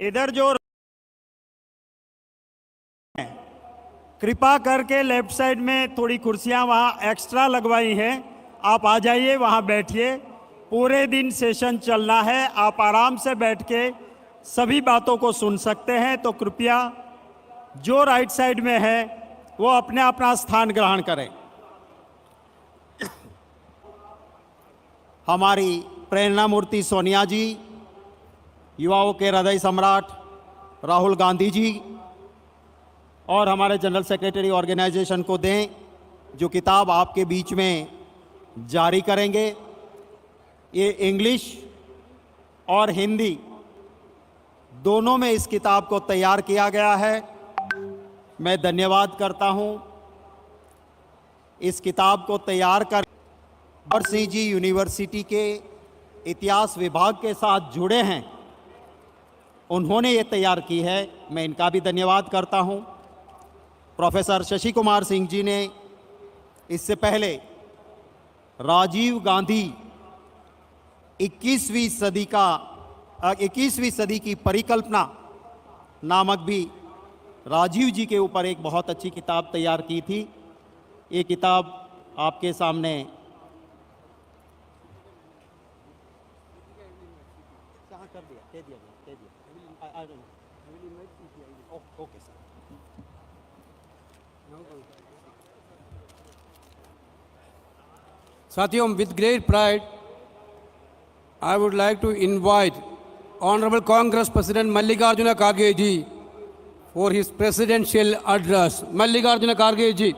इधर जो कृपा करके लेफ्ट साइड में थोड़ी कुर्सियां वहां एक्स्ट्रा लगवाई हैं, आप आ जाइए, वहां बैठिए। पूरे दिन सेशन चलना है, आप आराम से बैठ के सभी बातों को सुन सकते हैं। तो कृपया जो राइट साइड में है वो अपने अपना स्थान ग्रहण करें। हमारी प्रेरणा मूर्ति सोनिया जी, युवाओं के हृदय सम्राट राहुल गांधी जी और हमारे जनरल सेक्रेटरी ऑर्गेनाइजेशन को दें, जो किताब आपके बीच में जारी करेंगे। ये इंग्लिश और हिंदी दोनों में इस किताब को तैयार किया गया है। मैं धन्यवाद करता हूं इस किताब को तैयार कर और सीजी यूनिवर्सिटी के इतिहास विभाग के साथ जुड़े हैं, उन्होंने ये तैयार की है, मैं इनका भी धन्यवाद करता हूं। प्रोफेसर शशि कुमार सिंह जी ने इससे पहले राजीव गांधी 21वीं सदी की परिकल्पना नामक भी राजीव जी के ऊपर एक बहुत अच्छी किताब तैयार की थी। ये किताब आपके सामने Satyam, with great pride, I would like to invite Honorable Congress President Mallikarjuna Kharge ji for his presidential address. Mallikarjuna Kharge ji.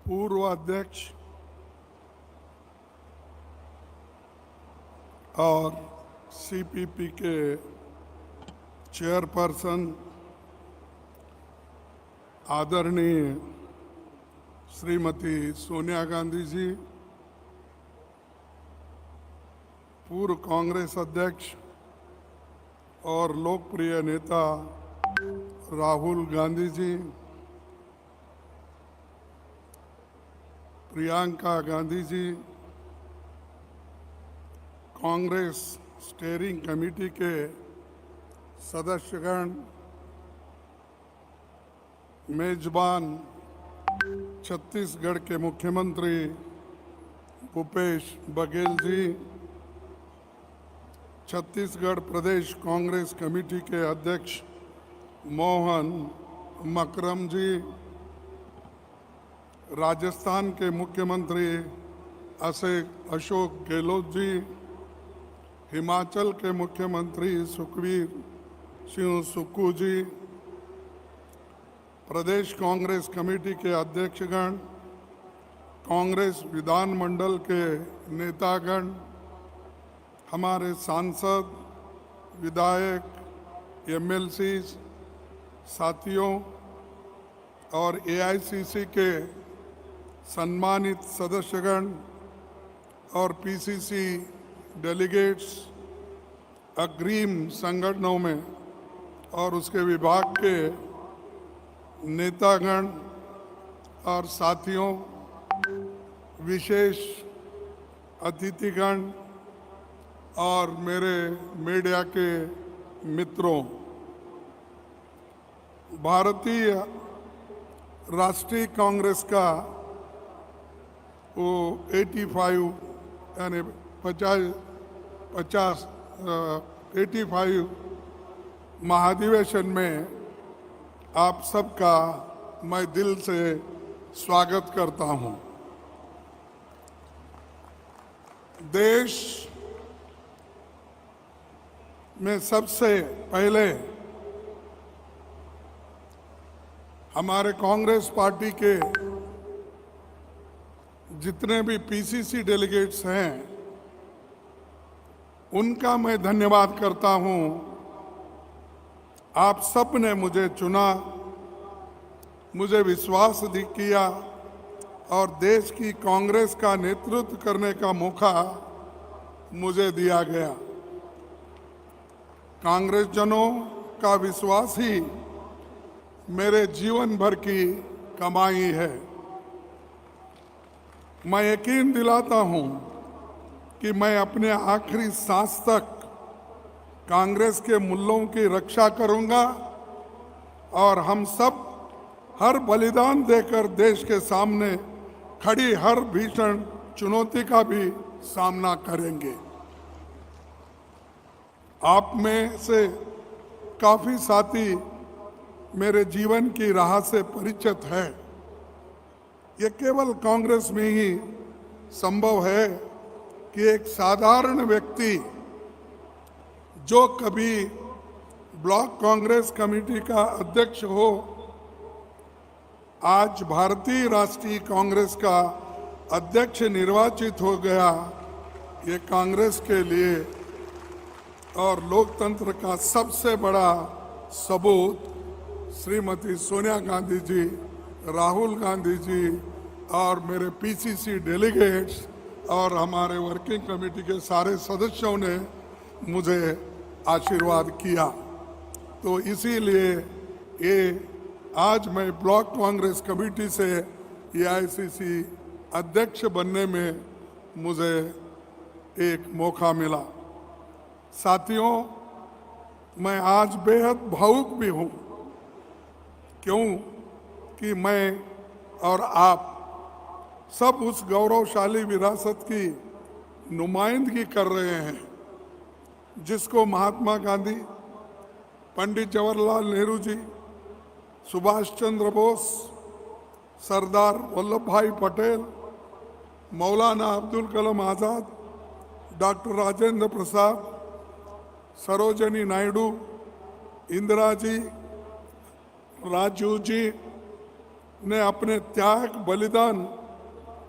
पूर्व अध्यक्ष और सीपीपी के चेयरपर्सन आदरणीय श्रीमती सोनिया गांधी जी, पूर्व कांग्रेस अध्यक्ष और लोकप्रिय नेता राहुल गांधी जी, प्रियंका गांधी जी, कांग्रेस स्टीयरिंग कमेटी के सदस्यगण, मेजबान छत्तीसगढ़ के मुख्यमंत्री भूपेश बघेल जी, छत्तीसगढ़ प्रदेश कांग्रेस कमेटी के अध्यक्ष मोहन मकरम जी, राजस्थान के मुख्यमंत्री अशोक गहलोत जी, हिमाचल के मुख्यमंत्री सुखबीर सिंह सुक्खू जी, प्रदेश कांग्रेस कमेटी के अध्यक्षगण, कांग्रेस विधानमंडल के नेतागण, हमारे सांसद, विधायक, एमएलसी साथियों और एआईसीसी के सम्मानित सदस्यगण और पीसीसी डेलीगेट्स, अग्रिम संगठनों में और उसके विभाग के नेतागण और साथियों, विशेष अतिथिगण और मेरे मीडिया के मित्रों, भारतीय राष्ट्रीय कांग्रेस का वो 85 यानी 85 महाधिवेशन में आप सबका मैं दिल से स्वागत करता हूं। देश में सबसे पहले हमारे कांग्रेस पार्टी के जितने भी पीसीसी डेलीगेट्स हैं उनका मैं धन्यवाद करता हूं। आप सब ने मुझे चुना, मुझे विश्वास किया और देश की कांग्रेस का नेतृत्व करने का मौका मुझे दिया गया। कांग्रेस जनों का विश्वास ही मेरे जीवन भर की कमाई है। मैं यकीन दिलाता हूं कि मैं अपने आखिरी सांस तक कांग्रेस के मूल्यों की रक्षा करूंगा और हम सब हर बलिदान देकर देश के सामने खड़ी हर भीषण चुनौती का भी सामना करेंगे। आप में से काफी साथी मेरे जीवन की राह से परिचित है। ये केवल कांग्रेस में ही संभव है कि एक साधारण व्यक्ति जो कभी ब्लॉक कांग्रेस कमेटी का अध्यक्ष हो, आज भारतीय राष्ट्रीय कांग्रेस का अध्यक्ष निर्वाचित हो गया। ये कांग्रेस के लिए और लोकतंत्र का सबसे बड़ा सबूत श्रीमती सोनिया गांधी जी, राहुल गांधी जी और मेरे पीसीसी डेलीगेट्स और हमारे वर्किंग कमेटी के सारे सदस्यों ने मुझे आशीर्वाद किया। तो इसीलिए ये आज मैं ब्लॉक कांग्रेस कमेटी से एआईसीसी अध्यक्ष बनने में मुझे एक मौका मिला। साथियों, मैं आज बेहद भावुक भी हूँ, क्यों कि मैं और आप सब उस गौरवशाली विरासत की नुमाइंदगी कर रहे हैं जिसको महात्मा गांधी, पंडित जवाहरलाल नेहरू जी, सुभाष चंद्र बोस, सरदार वल्लभ भाई पटेल, मौलाना अब्दुल कलाम आज़ाद, डॉक्टर राजेंद्र प्रसाद, सरोजिनी नायडू, इंदिरा जी, राजीव जी ने अपने त्याग, बलिदान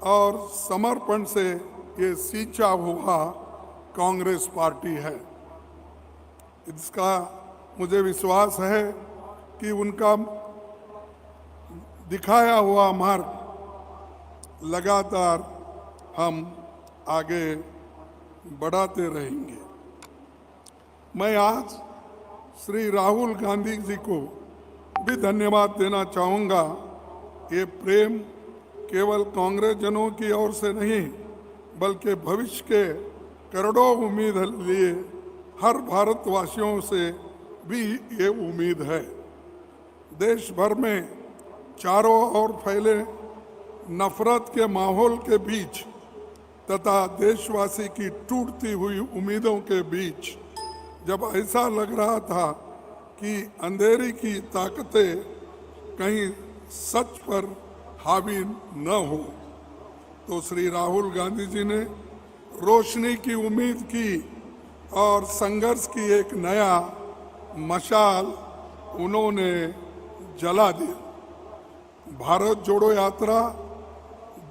और समर्पण से ये सींचा हुआ कांग्रेस पार्टी है। इसका मुझे विश्वास है कि उनका दिखाया हुआ मार्ग लगातार हम आगे बढ़ाते रहेंगे। मैं आज श्री राहुल गांधी जी को भी धन्यवाद देना चाहूँगा। ये प्रेम केवल कांग्रेस जनों की ओर से नहीं बल्कि भविष्य के करोड़ों उम्मीद लिए हर भारतवासियों से भी ये उम्मीद है। देश भर में चारों ओर फैले नफरत के माहौल के बीच तथा देशवासी की टूटती हुई उम्मीदों के बीच जब ऐसा लग रहा था कि अंधेरी की ताकतें कहीं सच पर हावी न हो, तो श्री राहुल गांधी जी ने रोशनी की उम्मीद की और संघर्ष की एक नया मशाल उन्होंने जला दी। भारत जोड़ो यात्रा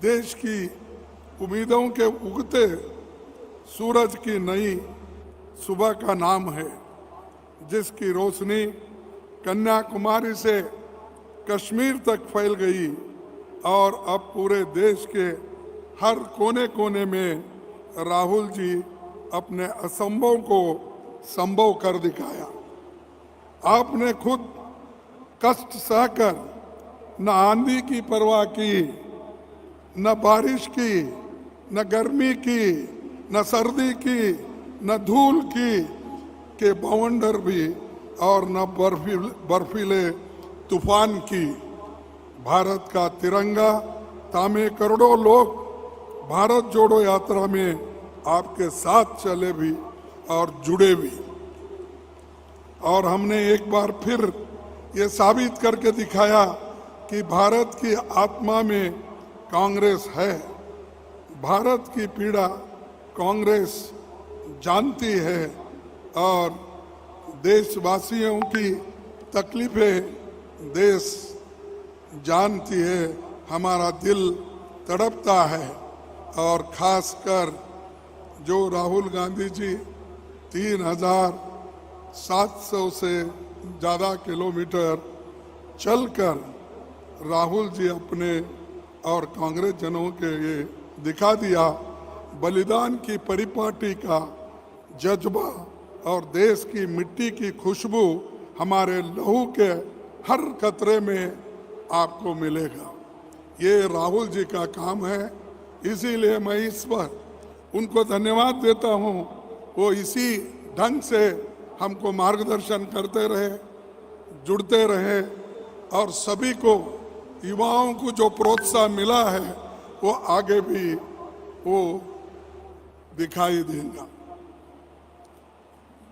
देश की उम्मीदों के उगते सूरज की नई सुबह का नाम है, जिसकी रोशनी कन्याकुमारी से कश्मीर तक फैल गई और अब पूरे देश के हर कोने कोने में राहुल जी अपने असंभव को संभव कर दिखाया। आपने खुद कष्ट सहकर न आंधी की परवाह की, न बारिश की, न गर्मी की, न सर्दी की, न धूल की के बवंडर भी और न बर्फीले तूफान की। भारत का तिरंगा तामे करोड़ों लोग भारत जोड़ो यात्रा में आपके साथ चले भी और जुड़े भी। और हमने एक बार फिर ये साबित करके दिखाया कि भारत की आत्मा में कांग्रेस है। भारत की पीड़ा कांग्रेस जानती है और देशवासियों की तकलीफें देश जानती है। हमारा दिल तड़पता है और खासकर जो राहुल गांधी जी 3,700 से ज़्यादा किलोमीटर चलकर राहुल जी अपने और कांग्रेस जनों के लिए दिखा दिया बलिदान की परिपाटी का जज्बा और देश की मिट्टी की खुशबू हमारे लहू के हर कतरे में आपको मिलेगा। ये राहुल जी का काम है, इसीलिए मैं इस पर उनको धन्यवाद देता हूँ। वो इसी ढंग से हमको मार्गदर्शन करते रहे, जुड़ते रहे और सभी को युवाओं को जो प्रोत्साहन मिला है वो आगे भी वो दिखाई देगा।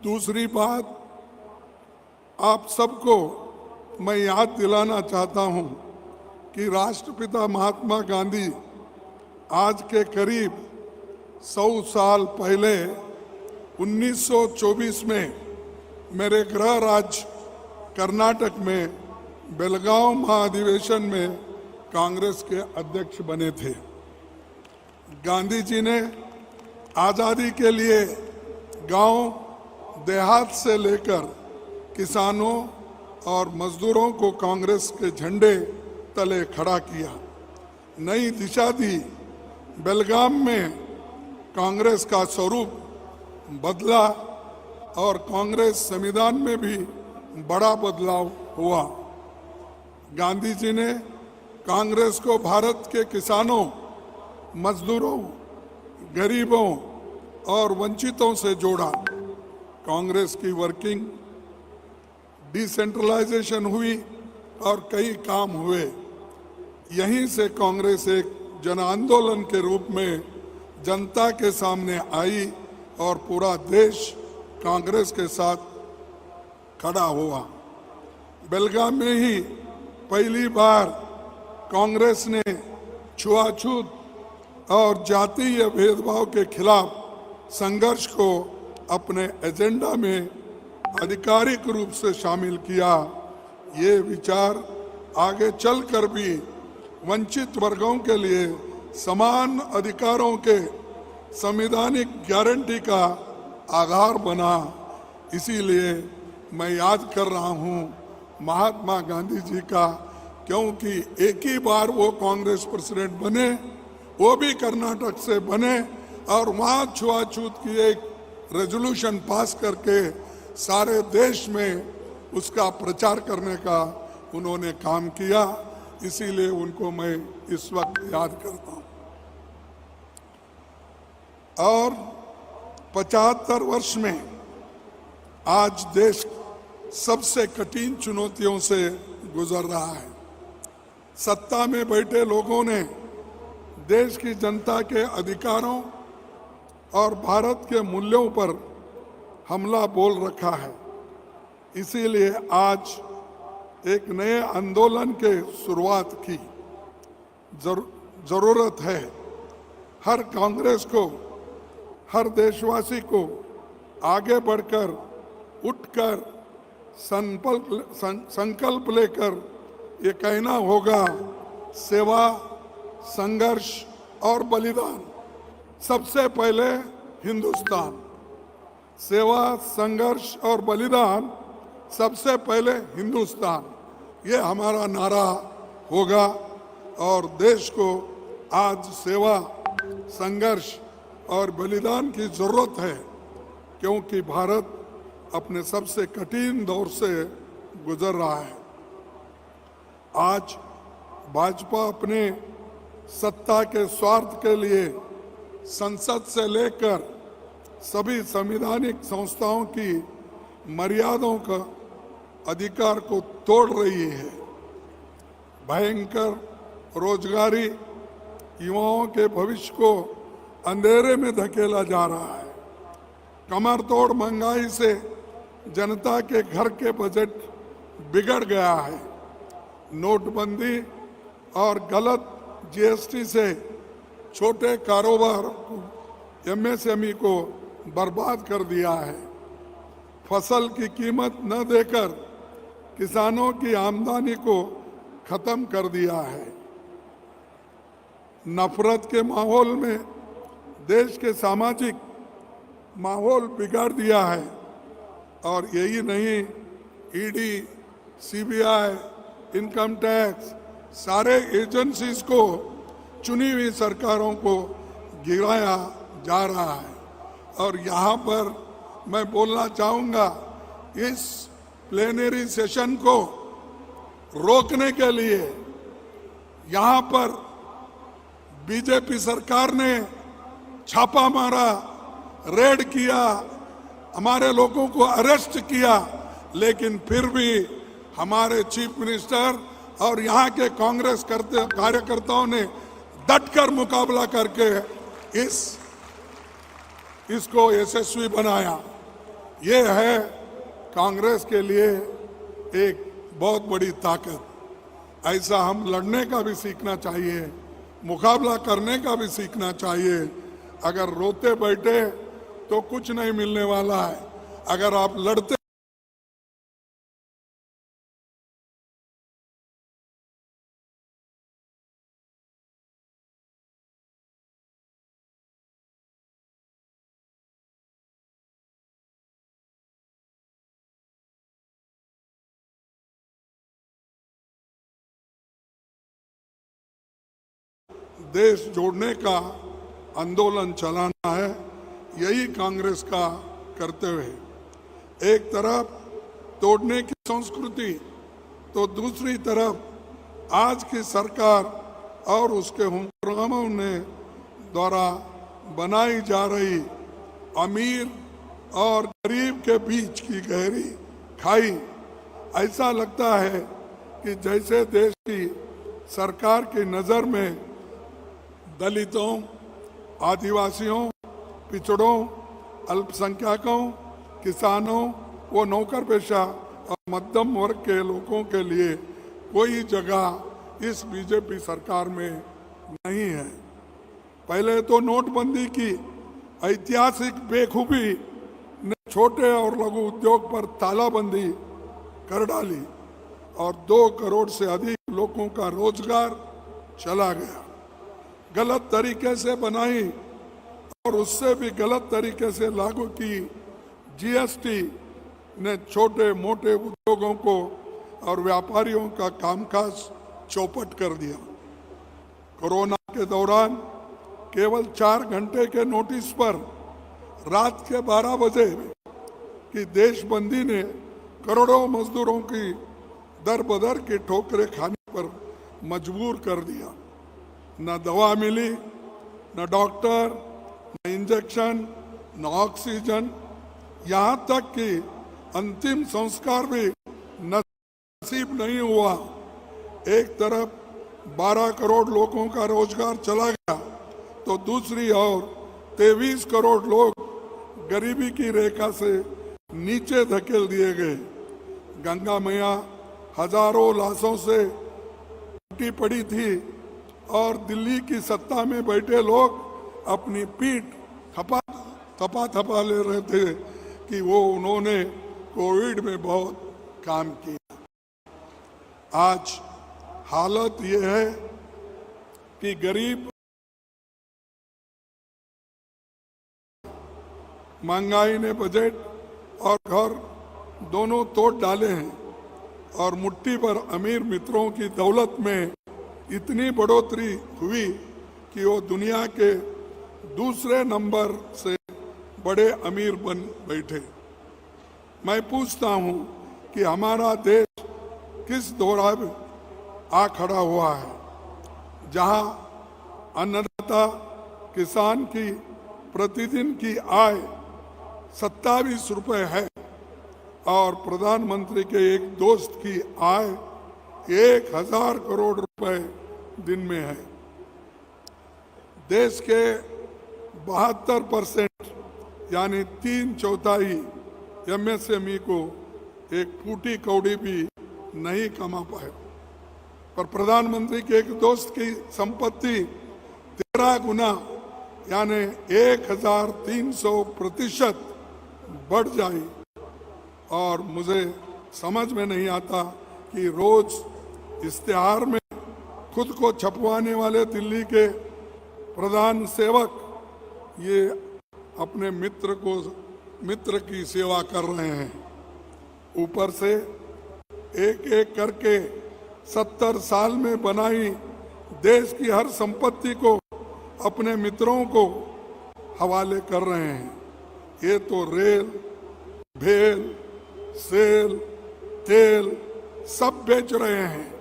दूसरी बात, आप सबको मैं याद दिलाना चाहता हूं कि राष्ट्रपिता महात्मा गांधी आज के करीब 100 साल पहले 1924 में मेरे गृह राज्य कर्नाटक में बेलगांव महाधिवेशन में कांग्रेस के अध्यक्ष बने थे। गांधी जी ने आज़ादी के लिए गांव देहात से लेकर किसानों और मजदूरों को कांग्रेस के झंडे तले खड़ा किया, नई दिशा दी। बेलगाम में कांग्रेस का स्वरूप बदला और कांग्रेस संविधान में भी बड़ा बदलाव हुआ। गांधी जी ने कांग्रेस को भारत के किसानों, मजदूरों, गरीबों और वंचितों से जोड़ा। कांग्रेस की वर्किंग डिसेंट्रलाइजेशन हुई और कई काम हुए। यहीं से कांग्रेस एक जन आंदोलन के रूप में जनता के सामने आई और पूरा देश कांग्रेस के साथ खड़ा हुआ। बेलगाम में ही पहली बार कांग्रेस ने छुआछूत और जातीय भेदभाव के खिलाफ संघर्ष को अपने एजेंडा में आधिकारिक रूप से शामिल किया। ये विचार आगे चलकर भी वंचित वर्गों के लिए समान अधिकारों के संवैधानिक गारंटी का आधार बना। इसीलिए मैं याद कर रहा हूँ महात्मा गांधी जी का, क्योंकि एक ही बार वो कांग्रेस प्रेसिडेंट बने, वो भी कर्नाटक से बने और वहाँ छुआछूत की एक रेजोल्यूशन पास करके सारे देश में उसका प्रचार करने का उन्होंने काम किया। इसीलिए उनको मैं इस वक्त याद करता हूँ। और 75 वर्ष में आज देश सबसे कठिन चुनौतियों से गुजर रहा है। सत्ता में बैठे लोगों ने देश की जनता के अधिकारों और भारत के मूल्यों पर हमला बोल रखा है। इसीलिए आज एक नए आंदोलन के शुरुआत की जरूरत है। हर कांग्रेस को, हर देशवासी को आगे बढ़कर उठकर संकल्प लेकर ये कहना होगा, सेवा, संघर्ष और बलिदान। सबसे पहले हिंदुस्तान, सेवा, संघर्ष और बलिदान, सबसे पहले हिंदुस्तान, ये हमारा नारा होगा। और देश को आज सेवा, संघर्ष और बलिदान की जरूरत है, क्योंकि भारत अपने सबसे कठिन दौर से गुजर रहा है। आज भाजपा अपने सत्ता के स्वार्थ के लिए संसद से लेकर सभी संवैधानिक संस्थाओं की मर्यादाओं का अधिकार को तोड़ रही है। भयंकर रोजगारी युवाओं के भविष्य को अंधेरे में धकेला जा रहा है। कमर तोड़ महंगाई से जनता के घर के बजट बिगड़ गया है। नोटबंदी और गलत जीएसटी से छोटे कारोबार एमएसएमई को बर्बाद कर दिया है। फसल की कीमत न देकर किसानों की आमदनी को खत्म कर दिया है। नफरत के माहौल में देश के सामाजिक माहौल बिगाड़ दिया है। और यही नहीं, ईडी, सीबीआई, इनकम टैक्स, सारे एजेंसीज को चुनी हुई सरकारों को गिराया जा रहा है। और यहाँ पर मैं बोलना चाहूँगा, इस प्लेनरी सेशन को रोकने के लिए यहाँ पर बीजेपी सरकार ने छापा मारा, रेड किया, हमारे लोगों को अरेस्ट किया, लेकिन फिर भी हमारे चीफ मिनिस्टर और यहाँ के कांग्रेस कार्यकर्ताओं ने डटकर मुकाबला करके इसको यशस्वी बनाया। ये है कांग्रेस के लिए एक बहुत बड़ी ताकत। ऐसा हम लड़ने का भी सीखना चाहिए, मुकाबला करने का भी सीखना चाहिए। अगर रोते बैठे तो कुछ नहीं मिलने वाला है। अगर आप लड़ते देश जोड़ने का आंदोलन चलाना है, यही कांग्रेस का कर्तव्य है। एक तरफ तोड़ने की संस्कृति, तो दूसरी तरफ आज की सरकार और उसके हुक्मरानों ने द्वारा बनाई जा रही अमीर और गरीब के बीच की गहरी खाई। ऐसा लगता है कि जैसे देश की सरकार की नज़र में दलितों, आदिवासियों, पिछड़ों, अल्पसंख्यकों, किसानों व नौकर पेशा और मध्यम वर्ग के लोगों के लिए कोई जगह इस बीजेपी सरकार में नहीं है। पहले तो नोटबंदी की ऐतिहासिक बेखूबी ने छोटे और लघु उद्योग पर तालाबंदी कर डाली और 2 करोड़ से अधिक लोगों का रोजगार चला गया। गलत तरीके से बनाई और उससे भी गलत तरीके से लागू की जीएसटी ने छोटे मोटे उद्योगों को और व्यापारियों का कामकाज चौपट कर दिया। कोरोना के दौरान केवल 4 घंटे के नोटिस पर रात के 12 बजे की देशबंदी ने करोड़ों मजदूरों की दर बदर की ठोकरें खाने पर मजबूर कर दिया। न दवा मिली, न डॉक्टर, न इंजेक्शन, न ऑक्सीजन, यहाँ तक कि अंतिम संस्कार भी नसीब नहीं हुआ। एक तरफ 12 करोड़ लोगों का रोजगार चला गया, तो दूसरी ओर 23 करोड़ लोग गरीबी की रेखा से नीचे धकेल दिए गए। गंगा मैया हजारों लाशों से टूटी पड़ी थी और दिल्ली की सत्ता में बैठे लोग अपनी पीठ थपा ले रहे थे कि उन्होंने कोविड में बहुत काम किया। आज हालत ये है कि गरीब महंगाई ने बजट और घर दोनों तोड़ डाले हैं और मुट्ठी पर अमीर मित्रों की दौलत में इतनी बढ़ोतरी हुई कि वो दुनिया के दूसरे नंबर से बड़े अमीर बन बैठे। मैं पूछता हूँ कि हमारा देश किस दौरान आ खड़ा हुआ है, जहाँ अन्नदाता किसान की प्रतिदिन की आय 27 रुपए है और प्रधानमंत्री के एक दोस्त की आय 1000 करोड़ रुपए दिन में है। देश के 72% यानी 3/4 एमएसएमई को एक फूटी कौड़ी भी नहीं कमा पाए। पर प्रधानमंत्री के एक दोस्त की संपत्ति 13 गुना यानी 1300% बढ़ जाए और मुझे समझ में नहीं आता कि रोज इश्तिहार में खुद को छपवाने वाले दिल्ली के प्रधान सेवक ये अपने मित्र की सेवा कर रहे हैं। ऊपर से एक एक करके 70 साल में बनाई देश की हर संपत्ति को अपने मित्रों को हवाले कर रहे हैं। ये तो रेल, भेल, सेल, तेल सब बेच रहे हैं।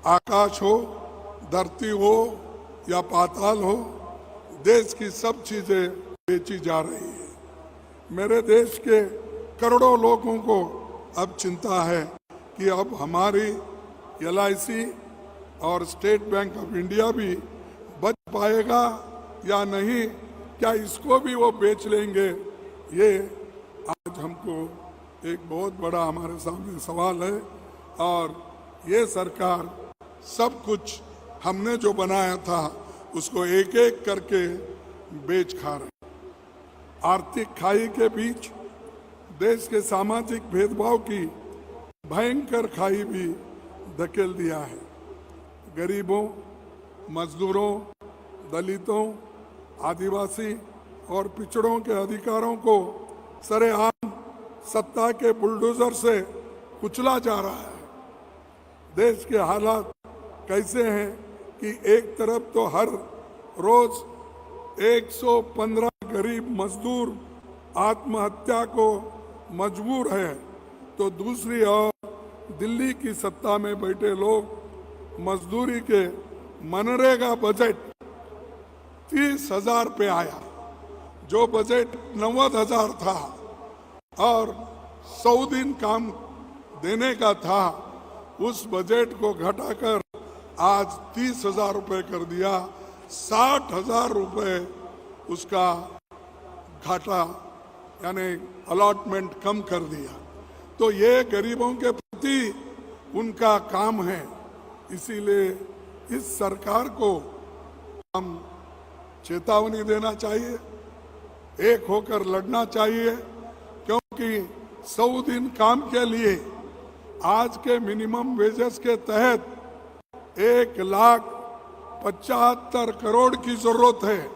आकाश हो, धरती हो या पाताल हो, देश की सब चीजें बेची जा रही है। मेरे देश के करोड़ों लोगों को अब चिंता है कि अब हमारी LIC और स्टेट बैंक ऑफ इंडिया भी बच पाएगा या नहीं, क्या इसको भी वो बेच लेंगे। ये आज हमको एक बहुत बड़ा हमारे सामने सवाल है और ये सरकार सब कुछ हमने जो बनाया था उसको एक एक करके बेच खा रहे। आर्थिक खाई के बीच देश के सामाजिक भेदभाव की भयंकर खाई भी धकेल दिया है। गरीबों, मजदूरों, दलितों, आदिवासी और पिछड़ों के अधिकारों को सरेआम सत्ता के बुलडोजर से कुचला जा रहा है। देश के हालात कैसे हैं कि एक तरफ तो हर रोज 115 गरीब मजदूर आत्महत्या को मजबूर है, तो दूसरी ओर दिल्ली की सत्ता में बैठे लोग मजदूरी के मनरेगा बजट 30,000 पे आया, जो बजट 90,000 था और 100 दिन काम देने का था, उस बजट को घटाकर आज 30,000 रुपये कर दिया। 60,000 रुपये उसका घाटा यानी अलॉटमेंट कम कर दिया। तो ये गरीबों के प्रति उनका काम है। इसीलिए इस सरकार को हम चेतावनी देना चाहिए, एक होकर लड़ना चाहिए, क्योंकि 100 दिन काम के लिए आज के मिनिमम वेजेस के तहत 1,75,000 करोड़ की जरूरत है,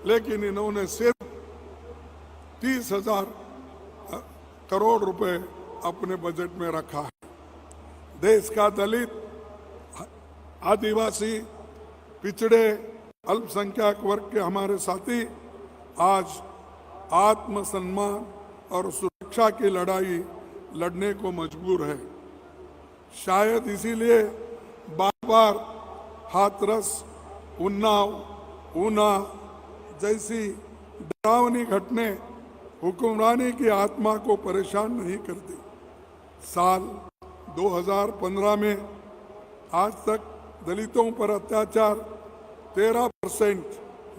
लेकिन इन्होंने सिर्फ 30,000 करोड़ रुपए अपने बजट में रखा है। देश का दलित, आदिवासी, पिछड़े, अल्पसंख्यक वर्ग के हमारे साथी आज आत्मसम्मान और सुरक्षा की लड़ाई लड़ने को मजबूर है। शायद इसीलिए बार बार हाथरस, उन्नाव, ऊना जैसी डरावनी घटनाएं हुक्मरानी की आत्मा को परेशान नहीं करती। साल 2015 में आज तक दलितों पर अत्याचार 13%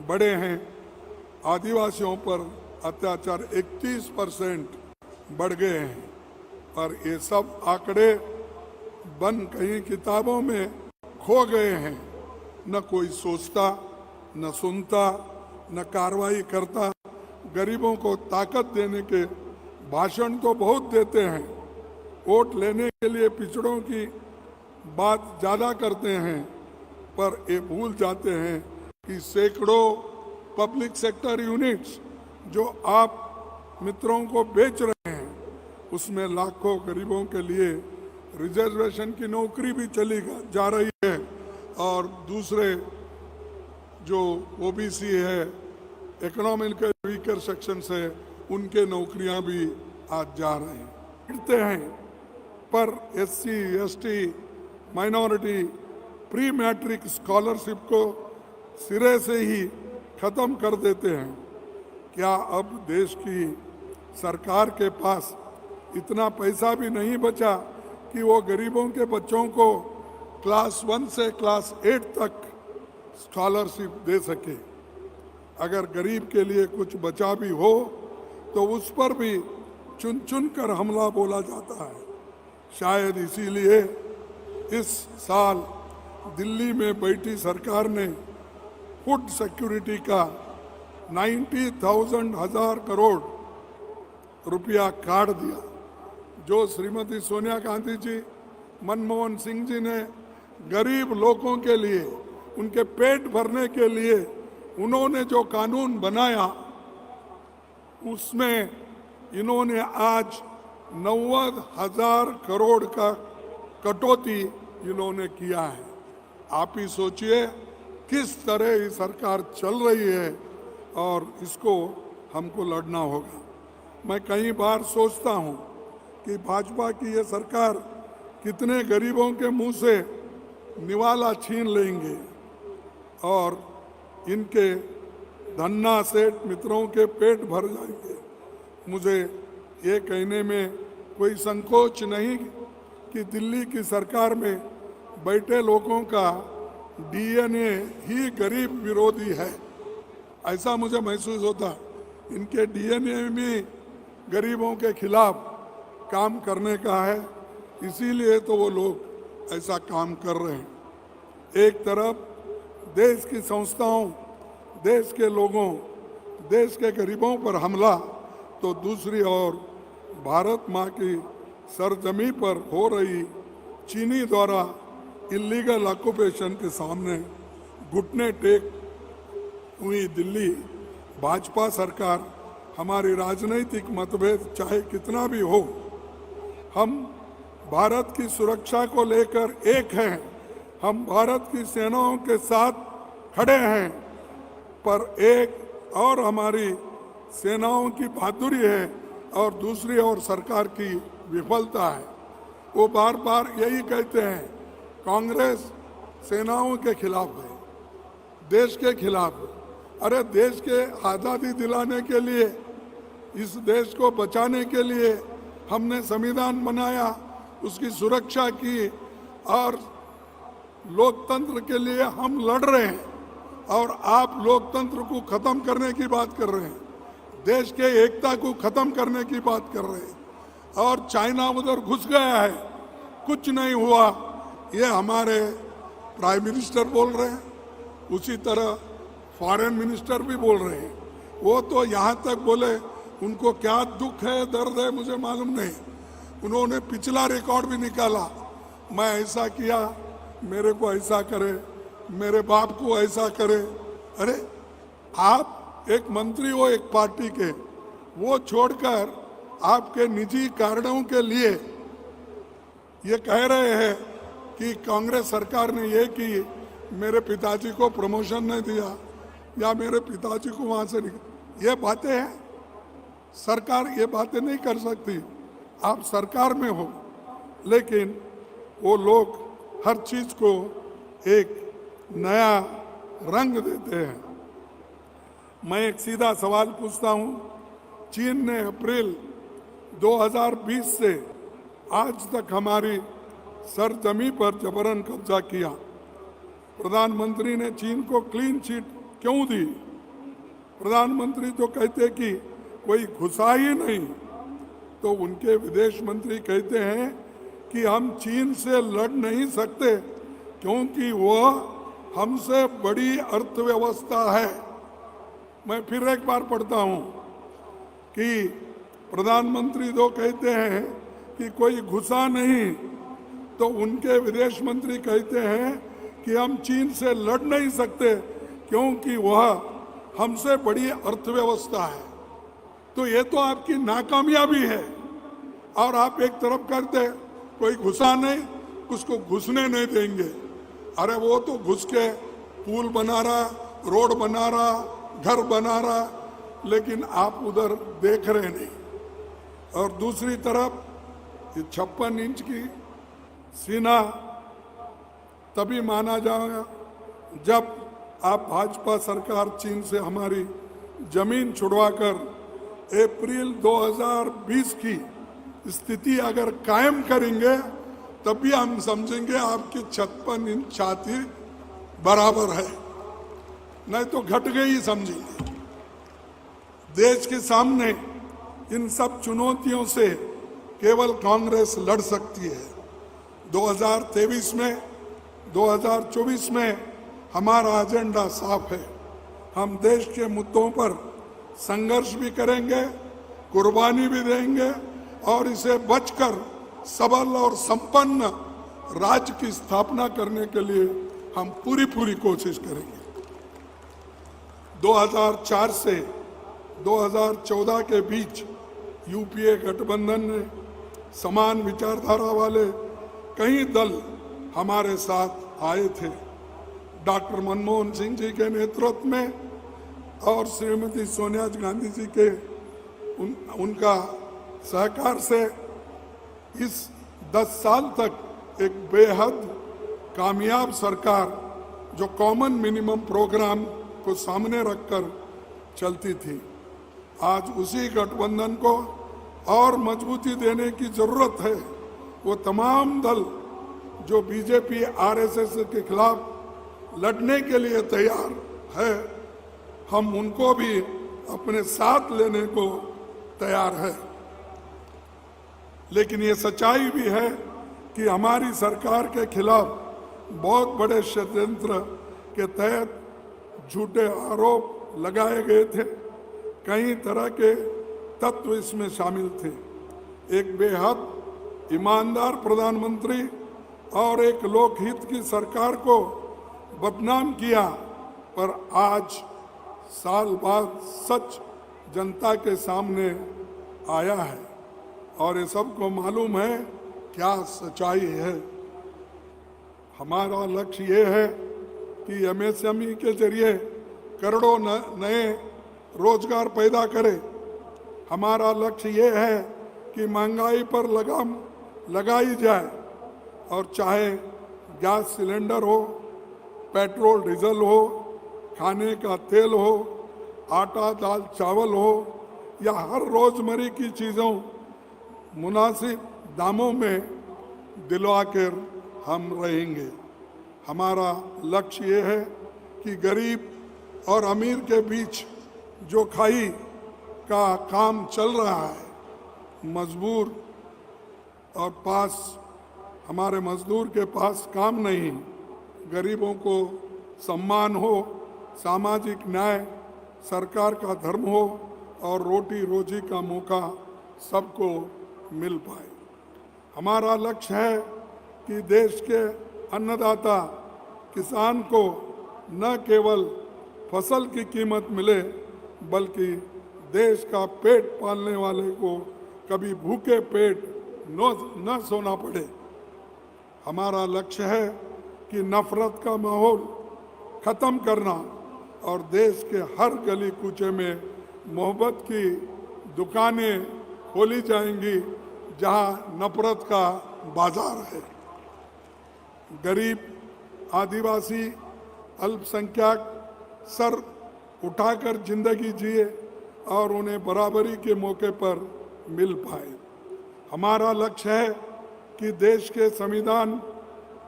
बढ़े हैं, आदिवासियों पर अत्याचार 31% बढ़ गए हैं। और ये सब आंकड़े बन कहीं किताबों में खो गए हैं। न कोई सोचता, न सुनता, न कार्रवाई करता। गरीबों को ताकत देने के भाषण तो बहुत देते हैं, वोट लेने के लिए पिछड़ों की बात ज़्यादा करते हैं, पर ये भूल जाते हैं कि सैकड़ों पब्लिक सेक्टर यूनिट्स जो आप मित्रों को बेच रहे हैं, उसमें लाखों गरीबों के लिए रिजर्वेशन की नौकरी भी चली जा रही है और दूसरे जो OBC है, इकोनॉमिकल वीकर सेक्शन से, उनके नौकरियां भी आज जा रहे हैं, गिरते हैं। पर SC, ST, minority, pre matric scholarship को सिरे से ही खत्म कर देते हैं। क्या अब देश की सरकार के पास इतना पैसा भी नहीं बचा कि वो गरीबों के बच्चों को क्लास 1 से क्लास 8 तक स्कॉलरशिप दे सके? अगर गरीब के लिए कुछ बचा भी हो तो उस पर भी चुन चुन कर हमला बोला जाता है। शायद इसीलिए इस साल दिल्ली में बैठी सरकार ने फूड सिक्योरिटी का 90,000 करोड़ रुपया काट दिया। जो श्रीमती सोनिया गांधी जी, मनमोहन सिंह जी ने गरीब लोगों के लिए, उनके पेट भरने के लिए उन्होंने जो कानून बनाया, उसमें इन्होंने आज 90,000 करोड़ का कटौती इन्होंने किया है। आप ही सोचिए किस तरह ये सरकार चल रही है और इसको हमको लड़ना होगा। मैं कई बार सोचता हूँ कि भाजपा की ये सरकार कितने गरीबों के मुंह से निवाला छीन लेंगे और इनके धन्ना सेठ मित्रों के पेट भर जाएंगे। मुझे ये कहने में कोई संकोच नहीं कि दिल्ली की सरकार में बैठे लोगों का डीएनए ही गरीब विरोधी है, ऐसा मुझे महसूस होता। इनके डीएनए में गरीबों के खिलाफ काम करने का है, इसीलिए तो वो लोग ऐसा काम कर रहे हैं। एक तरफ देश की संस्थाओं, देश के लोगों, देश के गरीबों पर हमला, तो दूसरी ओर भारत माँ की सरजमी पर हो रही चीनी द्वारा इलीगल ऑक्यूपेशन के सामने घुटने टेक हुई दिल्ली भाजपा सरकार। हमारी राजनीतिक मतभेद चाहे कितना भी हो, हम भारत की सुरक्षा को लेकर एक हैं, हम भारत की सेनाओं के साथ खड़े हैं, पर एक और हमारी सेनाओं की बहादुरी है और दूसरी ओर सरकार की विफलता है। वो बार बार यही कहते हैं कांग्रेस सेनाओं के खिलाफ है, देश के खिलाफ है। अरे देश के आज़ादी दिलाने के लिए, इस देश को बचाने के लिए हमने संविधान बनाया, उसकी सुरक्षा की और लोकतंत्र के लिए हम लड़ रहे हैं और आप लोकतंत्र को खत्म करने की बात कर रहे हैं, देश के एकता को खत्म करने की बात कर रहे हैं और चाइना उधर घुस गया है, कुछ नहीं हुआ, ये हमारे प्राइम मिनिस्टर बोल रहे हैं। उसी तरह फॉरेन मिनिस्टर भी बोल रहे हैं। वो तो यहाँ तक बोले, उनको क्या दुख है, दर्द है, मुझे मालूम नहीं। उन्होंने पिछला रिकॉर्ड भी निकाला, मैं ऐसा किया, मेरे को ऐसा करे, मेरे बाप को ऐसा करे। अरे आप एक मंत्री हो एक पार्टी के, वो छोड़कर आपके निजी कारणों के लिए ये कह रहे हैं कि कांग्रेस सरकार ने ये की, मेरे पिताजी को प्रमोशन नहीं दिया या मेरे पिताजी को वहां से निकल, ये बातें हैं। सरकार ये बातें नहीं कर सकती, आप सरकार में हो, लेकिन वो लोग हर चीज को एक नया रंग देते हैं। मैं एक सीधा सवाल पूछता हूं, चीन ने अप्रैल 2020 से आज तक हमारी सरजमी पर जबरन कब्जा किया। प्रधानमंत्री ने चीन को क्लीन चिट क्यों दी? प्रधानमंत्री तो कहते कि कोई घुसा ही नहीं, तो उनके विदेश मंत्री कहते हैं कि हम चीन से लड़ नहीं सकते क्योंकि वह हमसे बड़ी अर्थव्यवस्था है। मैं फिर एक बार पढ़ता हूं कि प्रधानमंत्री तो कहते हैं कि कोई घुसा नहीं, तो उनके विदेश मंत्री कहते हैं कि हम चीन से लड़ नहीं सकते क्योंकि वह हमसे बड़ी अर्थव्यवस्था है। तो ये तो आपकी नाकामयाबी है। और आप एक तरफ करते कोई घुसा नहीं, उसको घुसने नहीं देंगे। अरे वो तो घुस के पुल बना रहा, रोड बना रहा, घर बना रहा, लेकिन आप उधर देख रहे नहीं। और दूसरी तरफ ये 56 इंच की सीना तभी माना जाएगा जब आप भाजपा सरकार चीन से हमारी जमीन छुड़वाकर अप्रैल 2020 की स्थिति अगर कायम करेंगे, तभी हम समझेंगे आपकी 56 इंच छाती बराबर है, नहीं तो घट गई समझेंगे। देश के सामने इन सब चुनौतियों से केवल कांग्रेस लड़ सकती है। 2023 में 2024 में हमारा एजेंडा साफ है। हम देश के मुद्दों पर संघर्ष भी करेंगे, कुर्बानी भी देंगे और इसे बचकर सबल और संपन्न राज्य की स्थापना करने के लिए हम पूरी कोशिश करेंगे। 2004 से 2014 के बीच यूपीए गठबंधन ने समान विचारधारा वाले कई दल हमारे साथ आए थे। डॉक्टर मनमोहन सिंह जी के नेतृत्व में और श्रीमती सोनिया गांधी जी के उनका सहकार से इस 10 साल तक एक बेहद कामयाब सरकार जो कॉमन मिनिमम प्रोग्राम को सामने रखकर चलती थी, आज उसी गठबंधन को और मजबूती देने की जरूरत है। वो तमाम दल जो बीजेपी आरएसएस के खिलाफ लड़ने के लिए तैयार है, हम उनको भी अपने साथ लेने को तैयार है। लेकिन ये सच्चाई भी है कि हमारी सरकार के खिलाफ बहुत बड़े षड्यंत्र के तहत झूठे आरोप लगाए गए थे। कई तरह के तत्व इसमें शामिल थे। एक बेहद ईमानदार प्रधानमंत्री और एक लोकहित की सरकार को बदनाम किया, पर आज साल बाद सच जनता के सामने आया है और ये सबको मालूम है क्या सच्चाई है। हमारा लक्ष्य ये है कि एमएसएमई के जरिए करोड़ों नए रोजगार पैदा करें। हमारा लक्ष्य ये है कि महंगाई पर लगाम लगाई जाए और चाहे गैस सिलेंडर हो, पेट्रोल डीजल हो, खाने का तेल हो, आटा दाल चावल हो या हर रोजमर्रा की चीज़ों मुनासिब दामों में दिलवा कर हम रहेंगे। हमारा लक्ष्य ये है कि गरीब और अमीर के बीच जो खाई का काम चल रहा है, मजबूर और पास हमारे मजदूर के पास काम नहीं, गरीबों को सम्मान हो, सामाजिक न्याय सरकार का धर्म हो और रोटी रोजी का मौका सबको मिल पाए। हमारा लक्ष्य है कि देश के अन्नदाता किसान को न केवल फसल की कीमत मिले, बल्कि देश का पेट पालने वाले को कभी भूखे पेट न सोना पड़े। हमारा लक्ष्य है कि नफरत का माहौल खत्म करना और देश के हर गली कूचे में मोहब्बत की दुकानें खोली जाएंगी जहां नफरत का बाजार है। गरीब, आदिवासी, अल्पसंख्यक सर उठाकर जिंदगी जिए और उन्हें बराबरी के मौके पर मिल पाए। हमारा लक्ष्य है कि देश के संविधान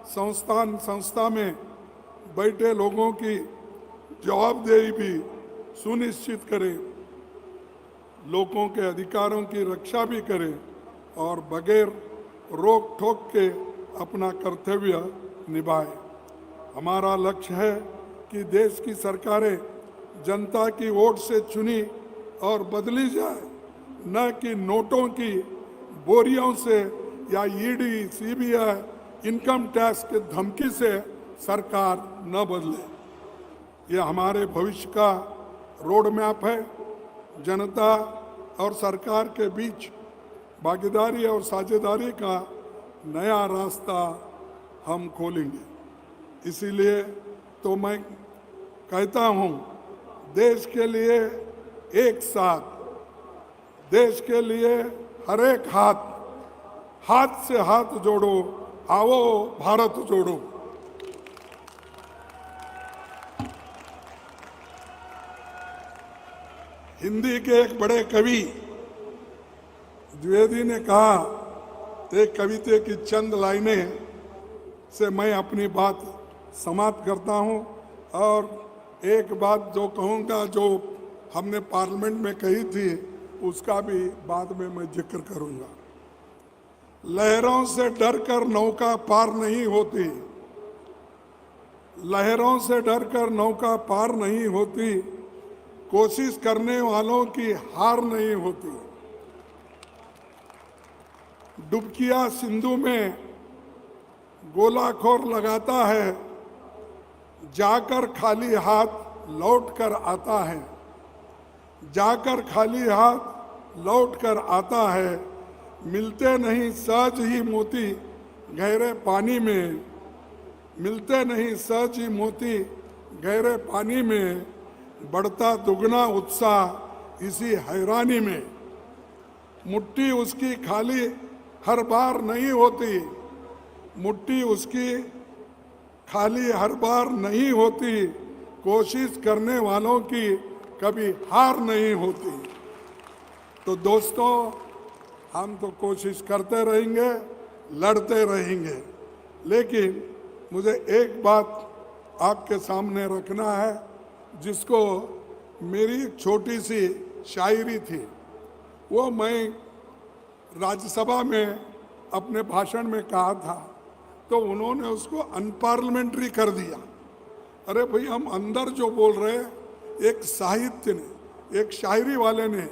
संस्था में बैठे लोगों की जवाबदेही भी सुनिश्चित करें, लोगों के अधिकारों की रक्षा भी करें और बगैर रोक टोक के अपना कर्तव्य निभाए। हमारा लक्ष्य है कि देश की सरकारें जनता की वोट से चुनी और बदली जाए, न कि नोटों की बोरियों से या ईडी, सीबीआई, इनकम टैक्स के धमकी से सरकार न बदले। ये हमारे भविष्य का रोड मैप है। जनता और सरकार के बीच भागीदारी और साझेदारी का नया रास्ता हम खोलेंगे। इसीलिए तो मैं कहता हूँ, देश के लिए एक साथ, देश के लिए हर एक हाथ से हाथ जोड़ो, आओ भारत जोड़ो। हिंदी के एक बड़े कवि द्विवेदी ने कहा, एक कविता की चंद लाइनें से मैं अपनी बात समाप्त करता हूं और एक बात जो कहूंगा जो हमने पार्लियामेंट में कही थी उसका भी बाद में मैं जिक्र करूंगा। लहरों से डरकर नौका पार नहीं होती, लहरों से डरकर नौका पार नहीं होती, कोशिश करने वालों की हार नहीं होती। डुबकिया सिंधु में गोलाखोर लगाता है, जाकर खाली हाथ लौट कर आता है, जाकर खाली हाथ लौट कर आता है। मिलते नहीं सहज ही मोती गहरे पानी में, मिलते नहीं सहज ही मोती गहरे पानी में, बढ़ता दुगना उत्साह इसी हैरानी में। मुट्ठी उसकी खाली हर बार नहीं होती, मुट्ठी उसकी खाली हर बार नहीं होती, कोशिश करने वालों की कभी हार नहीं होती। तो दोस्तों, हम तो कोशिश करते रहेंगे, लड़ते रहेंगे, लेकिन मुझे एक बात आपके सामने रखना है, जिसको मेरी छोटी सी शायरी थी, वो मैं राज्यसभा में अपने भाषण में कहा था, तो उन्होंने उसको अनपार्लियामेंट्री कर दिया। अरे भाई, हम अंदर जो बोल रहे हैं, एक साहित्य ने, एक शायरी वाले ने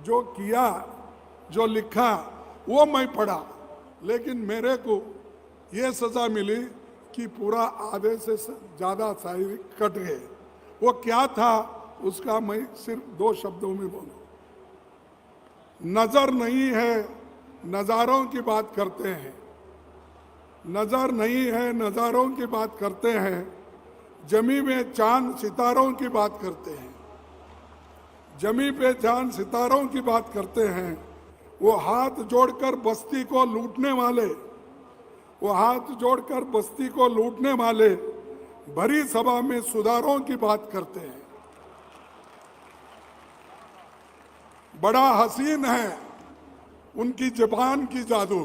जो किया, जो लिखा, वो मैं पढ़ा, लेकिन मेरे को ये सजा मिली कि पूरा आधे से ज़्यादा शायरी कट गए। वो क्या था, उसका मैं सिर्फ 2 शब्दों में बोलूं। नजर नहीं है, नज़ारों की बात करते हैं, नजर नहीं है, नज़ारों की बात करते हैं, जमी में चांद सितारों की बात करते हैं, जमी पे चांद सितारों की बात करते हैं। वो हाथ जोड़कर बस्ती को लूटने वाले, वो हाथ जोड़कर बस्ती को लूटने वाले, भरी सभा में सुधारों की बात करते हैं। बड़ा हसीन है उनकी जबान की जादू,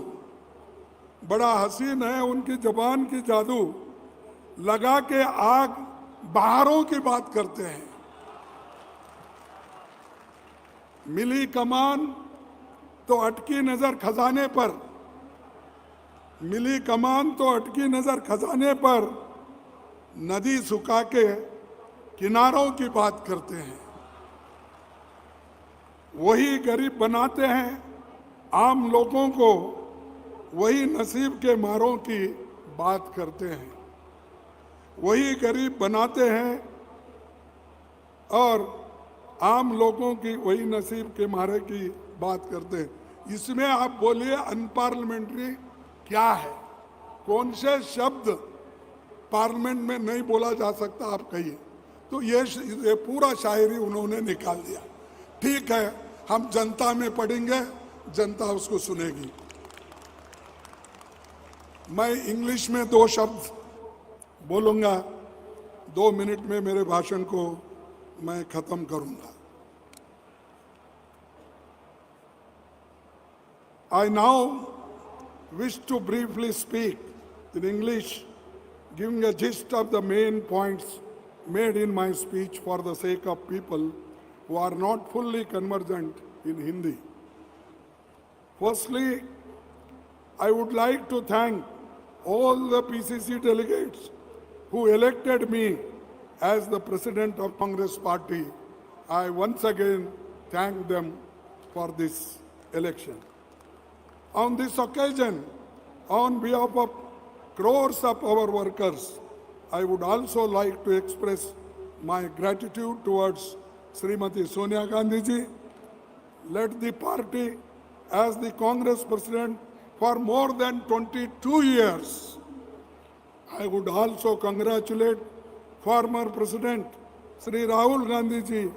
बड़ा हसीन है उनकी जबान की जादू, लगा के आग बहारों की बात करते हैं। मिली कमान तो अटकी नजर खजाने पर, मिली कमान तो अटकी नजर खजाने पर, नदी सुखा के किनारों की बात करते हैं। वही गरीब बनाते हैं आम लोगों को, वही नसीब के मारों की बात करते हैं। वही गरीब बनाते हैं और आम लोगों की वही नसीब के मारे की बात करते हैं। इसमें आप बोलिए अनपार्लियामेंट्री क्या है? कौन से शब्द पार्लियामेंट में नहीं बोला जा सकता, आप कहिए। तो ये पूरा शायरी उन्होंने निकाल दिया। ठीक है, हम जनता में पढ़ेंगे, जनता उसको सुनेगी। मैं इंग्लिश में 2 शब्द बोलूंगा, 2 मिनट में मेरे भाषण को मैं खत्म करूंगा। I now wish to briefly speak in English, giving a gist of the main points made in my speech for the sake of people who are not fully conversant in Hindi. Firstly, I would like to thank all the PCC delegates who elected me as the President of Congress Party. I once again thank them for this election. On this occasion, on behalf of crores of our workers, I would also like to express my gratitude towards Srimati Sonia Gandhi ji, led the party as the Congress President for more than 22 years. I would also congratulate former President Sri Rahul Gandhi ji,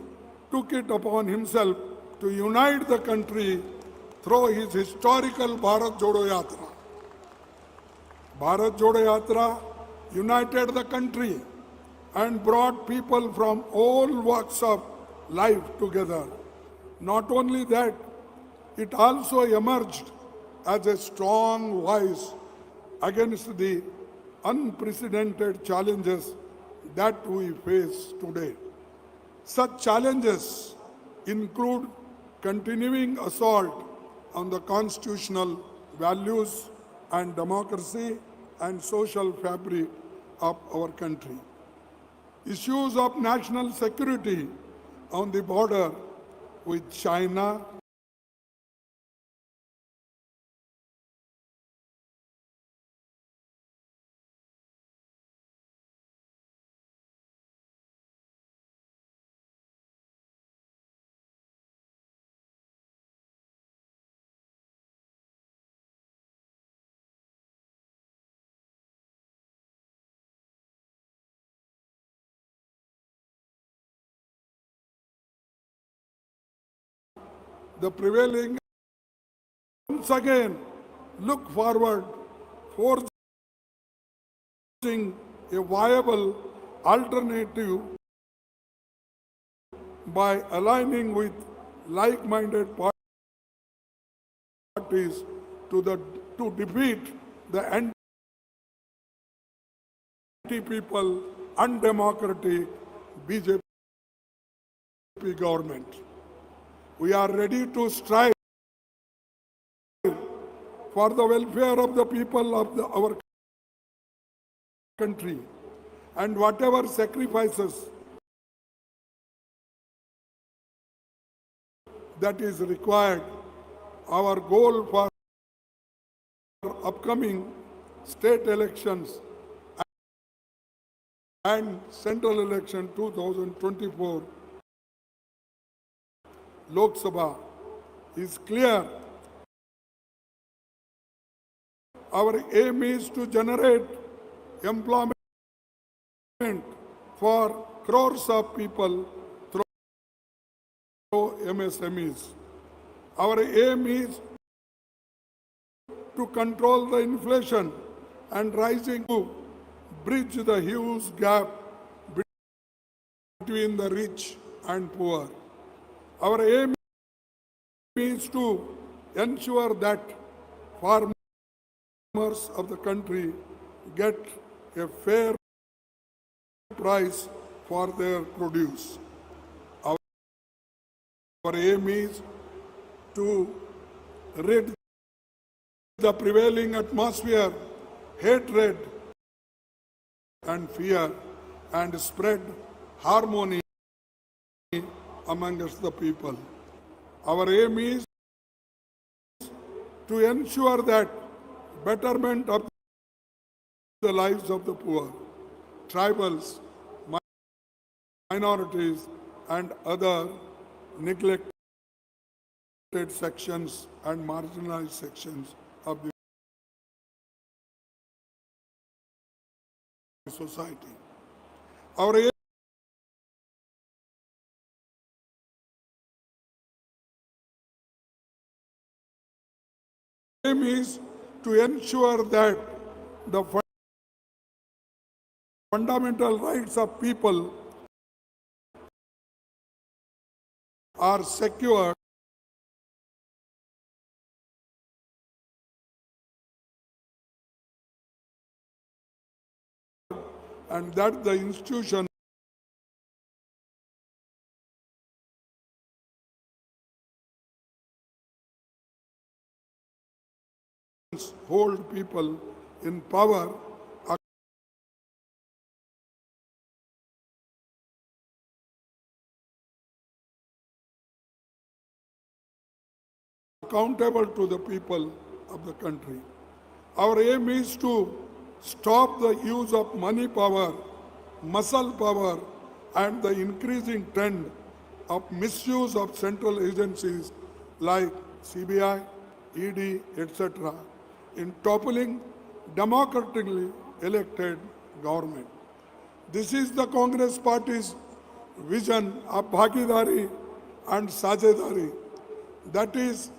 took it upon himself to unite the country through his historical Bharat Jodo Yatra. Bharat Jodo Yatra united the country and brought people from all walks of life together. Not only that, it also emerged as a strong voice against the unprecedented challenges that we face today. Such challenges include continuing assault on the constitutional values and democracy and social fabric of our country. Issues of national security on the border with China the prevailing. Once again, look forward, forging a viable alternative by aligning with like-minded parties to defeat the anti-people, undemocratic BJP government. We are ready to strive for the welfare of the people of our country, and whatever sacrifices that is required. Our goal for upcoming state elections and central election 2024 Lok Sabha is clear. Our aim is to generate employment for crores of people through MSMEs. Our aim is to control the inflation and rising to bridge the huge gap between the rich and poor. Our aim is to ensure that farmers of the country get a fair price for their produce. Our aim is to rid the prevailing atmosphere, hatred and fear, and spread harmony amongst the people. Our aim is to ensure that betterment of the lives of the poor, tribals, minorities, and other neglected sections and marginalized sections of the society. Our aim is to ensure that the fundamental rights of people are secured and that the institution hold people in power accountable to the people of the country. Our aim is to stop the use of money power, muscle power, and the increasing trend of misuse of central agencies like CBI, ED, etc. in toppling democratically elected government. This is the Congress Party's vision of Bhagidari and Sajedari, that is